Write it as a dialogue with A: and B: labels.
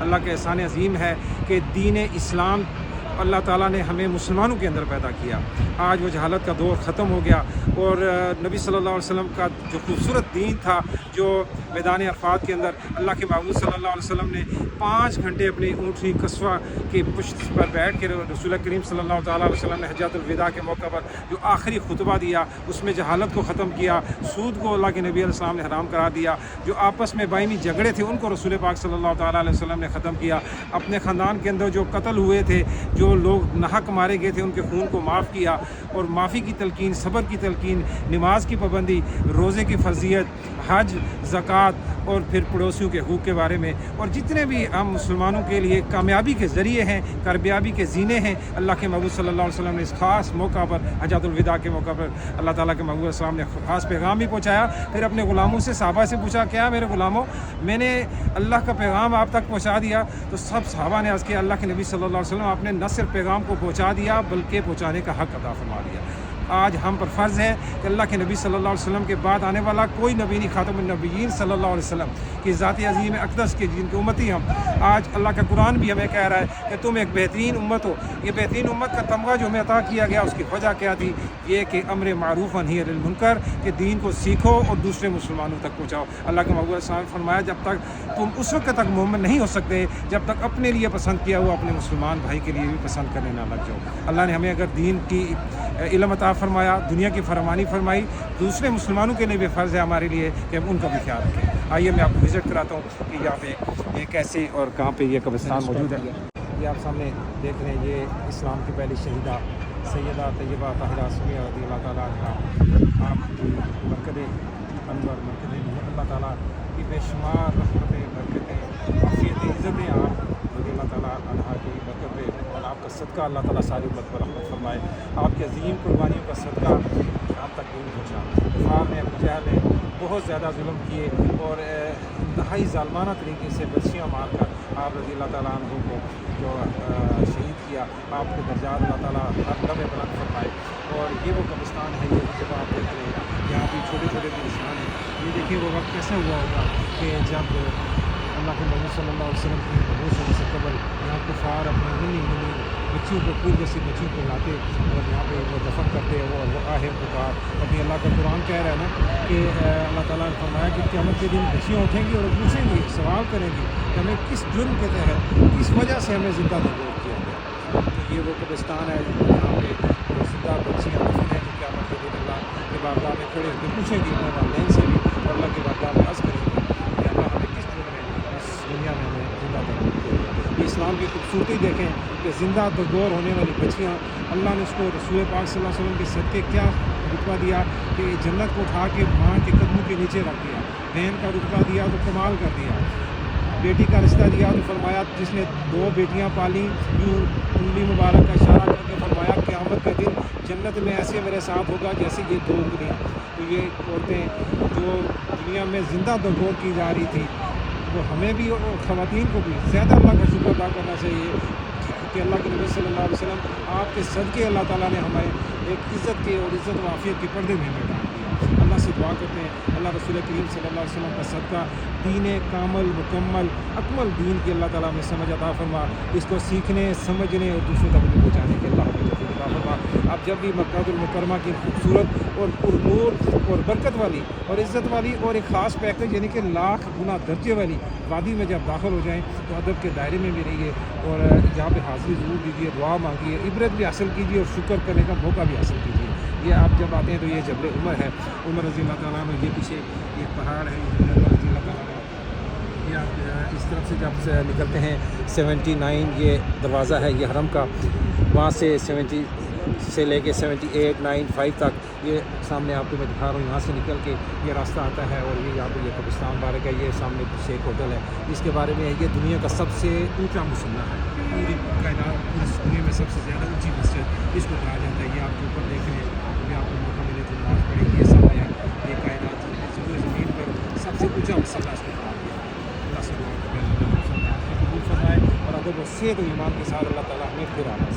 A: اللہ کا احسان عظیم ہے کہ دین اسلام اللہ تعالیٰ نے ہمیں مسلمانوں کے اندر پیدا کیا۔ آج وہ جہالت کا دور ختم ہو گیا، اور نبی صلی اللہ علیہ وسلم کا جو خوبصورت دین تھا، جو میدان عرفات کے اندر اللہ کے محبوب صلی اللہ علیہ وسلم نے 5 گھنٹے اپنی اونٹنی قصوہ کی پشت پر بیٹھ کے رسول کریم صلی اللہ تعالیٰ علیہ وسلم نے حجۃ الوداع کے موقع پر جو آخری خطبہ دیا، اس میں جہالت کو ختم کیا، سود کو اللہ کے نبی علیہ السلام نے حرام کرا دیا، جو آپس میں باہمی جھگڑے تھے ان کو رسول پاک صلی اللہ تعالیٰ علیہ وسلم نے ختم کیا، اپنے خاندان کے اندر جو قتل ہوئے تھے، جو لوگ ناحق مارے گئے تھے، ان کے خون کو معاف کیا، اور معافی کی تلقین، صبر کی تلقین، نماز کی پابندی، روزے کی فرضیت، حج، زکوٰۃ، اور پھر پڑوسیوں کے حقوق کے بارے میں، اور جتنے بھی ہم مسلمانوں کے لیے کامیابی کے ذریعے ہیں، کامیابی کے زینے ہیں، اللہ کے محبوب صلی اللہ علیہ وسلم نے اس خاص موقع پر، حجۃ الوداع کے موقع پر اللہ تعالیٰ کے محبوب صلی اللہ علیہ وسلم نے خاص پیغام بھی پہنچایا۔ پھر اپنے غلاموں سے، صحابہ سے پوچھا، کیا میرے غلاموں، میں نے اللہ کا پیغام آپ تک پہنچا دیا؟ تو سب صحابہ نے عرض کیا، اللہ کے نبی صلی اللہ علیہ وسلم آپ نے نہ صرف پیغام کو پہنچا دیا بلکہ پہنچانے کا حق عطا فرما دیا۔ آج ہم پر فرض ہے کہ اللہ کے نبی صلی اللہ علیہ وسلم کے بعد آنے والا کوئی نبی نہیں، خاتم النبیین صلی اللہ علیہ وسلم کی ذات عظیم اقدس کے جن کے امتی ہم۔ آج اللہ کا قرآن بھی ہمیں کہہ رہا ہے کہ تم ایک بہترین امت ہو۔ یہ بہترین امت کا تمغہ جو ہمیں عطا کیا گیا، اس کی وجہ کیا تھی؟ یہ کہ امر معروف و نہی عن المنکر، کہ دین کو سیکھو اور دوسرے مسلمانوں تک پہنچاؤ۔ اللہ کے محبوب صلی اللہ علیہ وسلم نے فرمایا، جب تک تم اس وقت تک مومن نہیں ہو سکتے جب تک اپنے لیے پسند کیا ہوا اپنے مسلمان بھائی کے لیے بھی پسند کرنے نہ لگ جاؤ۔ اللہ نے ہمیں اگر دین کی علم عطا فرمایا، دنیا کی فرمانی فرمائی، دوسرے مسلمانوں کے لیے بھی فرض ہے ہمارے لیے کہ ہم ان کا بھی خیال رکھیں۔ آئیے میں آپ کو وزٹ کراتا ہوں کہ یہاں پہ یہ کیسے اور کہاں پہ یہ قبرستان موجود ہے۔ یہ آپ سامنے دیکھ رہے ہیں، یہ اسلام کی پہلی شہیدہ سیدہ طیبہ طاہرہ سمیہ رضی اللہ تعالیٰ عنہا، آپ کی برکت انور، برکت اللہ تعالیٰ کی بے شمار رحمتیں، برکتیں، عافیتیں، عزتیں آپ رضی اللہ تعالیٰ عنہا کی برکت پہ، اور آپ کا صدقہ اللہ تعالیٰ ساری امت پر رحمت فرمائے۔ آپ کی عظیم قربانیوں کا صدقہ ہم تک دور پہنچا۔ کفار نے، ابو جہل نے بہت زیادہ ظلم کیے، اور انتہائی ظالمانہ طریقے سے بچیاں مار کر آپ رضی اللہ تعالیٰ عنہ کو جو شہید کیا۔ آپ کے درجات اللہ تعالیٰ ہر لمحے بلند فرمائے۔ اور یہ وہ قبرستان ہے، یہ جب آپ دیکھ رہے ہیں یہاں بھی چھوٹے چھوٹے بھی نشان ہیں۔ یہ دیکھیے وہ وقت کیسا ہوا ہوگا کہ جب اللہ کے نبی صلی اللہ علیہ وسلم کی بہت سے قبل یہاں کفار اپنے ننھی بچیوں کو، پوری جیسی بچیوں کو لاتے اور یہاں پہ وہ دفن کرتے ہیں، وہ آہے پکار۔ ابھی اللہ کا قرآن کہہ رہا ہے نا کہ اللہ تعالیٰ نے فرمایا کہ قیامت کے دن بچیاں اٹھیں گی اور پوچھیں گی، سوال کریں گی کہ ہمیں کس جرم کے تحت، کس وجہ سے ہمیں زندہ دفن کیا گیا۔ تو یہ وہ قبرستان ہے جہاں پہ وہ زندہ بچیاں دفن ہیں، جو قیامت کے دن اللہ کے بارگاہ میں کھڑے ہو کے پوچھیں گی اپنے والدین سے بھی، اور اللہ کے بارگاہ میں عرض کریں گی کہ اللہ ہمیں کس جرم میں اس دنیا میں ہمیں زندہ دفن کیا گیا۔ یہ اسلام کی خوبصورتی دیکھیں کہ زندہ دگور ہونے والی بچیاں، اللہ نے اس کو رسول پاک صلی اللہ علیہ وسلم کے صدقے کیا رتبہ دیا کہ جنت کو اٹھا کے ماں کے قدموں کے نیچے رکھ دیا۔ بہن کا رتبہ دیا تو کمال کر دیا۔ بیٹی کا رشتہ دیا تو فرمایا جس نے 2 بیٹیاں پالیں، یوں انگلی مبارک کا اشارہ کر کے فرمایا قیامت کے دن جنت میں ایسے میرے ساتھ ہوگا جیسے یہ 2 انگلیاں۔ تو یہ عورتیں جو دنیا میں زندہ دگور کی جا رہی تھی، وہ ہمیں بھی اور خواتین کو بھی زیادہ اللہ کا شکر ادا کرنا چاہیے کہ اللہ کے نبی صلی اللہ علیہ وسلم آپ کے صدقے اللہ تعالیٰ نے ہمیں ایک عزت کے اور عزت و عافیت کے پردے میں ہمیں ڈال دیا۔ اللہ سے دعا کرتے ہیں اللہ رسول کریم صلی اللہ علیہ وسلم کا صدقہ دین کامل، مکمل، اکمل دین کی اللہ تعالیٰ میں سمجھ عطا فرما، اس کو سیکھنے، سمجھنے اور دوسروں تک پہنچانے کے اللہ ہمیں توفیق عطا فرما۔ اب جب بھی مکہ المکرمہ کی خوبصورت اور پرنور اور برکت والی اور عزت والی اور ایک خاص پیکج یعنی کہ 1,00,000 گنا درجے والی وادی میں جب داخل ہو جائیں تو ادب کے دائرے میں بھی رہیے، اور یہاں پہ حاضری ضرور دیجیے، دعا مانگیے، عبرت بھی حاصل کیجیے اور شکر کرنے کا موقع بھی حاصل کیجیے۔ یہ آپ جب آتے ہیں تو یہ جبل عمر ہے، عمر رضی اللہ تعالیٰ عنہ، یہ پیچھے ایک پہاڑ ہے، یہ جبل عمر رضی اللہ تعالیٰ عنہ۔ یہ آپ اس طرف سے جب نکلتے ہیں 79 یہ دروازہ ہے یہ حرم کا، وہاں سے 70 سے لے کے 78، 9، 5 تک یہ سامنے آپ کو میں دکھا رہا ہوں، یہاں سے نکل کے یہ راستہ آتا ہے، اور یہ یہاں پہ یہ قبرستان مبارک ہے، یہ سامنے پیچھے ایک ہوٹل ہے، اس کے بارے میں یہ دنیا کا سب سے اونچا مسلح ہے، پوری کائنات، پوری دنیا میں سب سے زیادہ اونچی مسجد اس کو کہا جاتا ہے۔ یہ آپ کے اوپر دیکھ رہے ہیں، ابھی آپ کو موقع ملے تو نماز پڑھیں گے، یہ سامنے یہ کائنات زمین پر سب سے اونچا مسلح اس کو کہا گیا ہے۔ اللہ سے دعا کریں اللہ قبول فرمائے، اور اگر وہ صحت و ایمان کے ساتھ اللہ تعالیٰ ہمیں پھر آنا